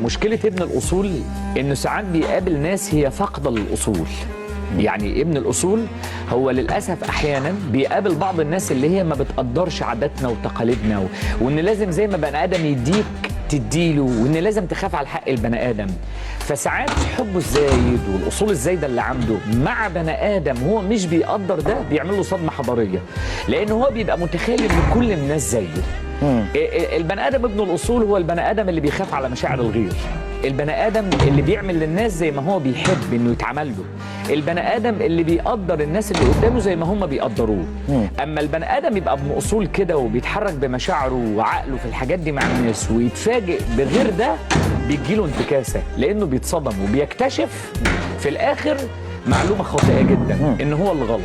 مشكلة ابن الأصول إنه ساعات بيقابل ناس هي فاقدة للأصول. يعني ابن الأصول هو للأسف أحيانا بيقابل بعض الناس اللي هي ما بتقدرش عاداتنا وتقاليدنا وإن لازم زي ما بني آدم يديك تديله، وإن لازم تخاف على حق البني آدم. فساعات حبه الزايد والأصول الزايدة اللي عنده مع بني آدم هو مش بيقدر ده بيعمل له صدمة حضارية، لأن هو بيبقى متخيل إن كل الناس زيه. البني آدم ابن الأصول هو البني آدم اللي بيخاف على مشاعر الغير، البني آدم اللي بيعمل للناس زي ما هو بيحب إنه يتعمل له، البني آدم اللي بيقدر الناس اللي قدامه زي ما هم بيقدروه. أما البني آدم يبقى ابن أصول كده وبيتحرك بمشاعره وعقله في الحاجات دي مع الناس ويتفاجئ بغير ده، بيجيله انتكاسة لأنه بيتصدم وبيكتشف في الآخر معلومة خاطئة جدا إن هو اللي غلط.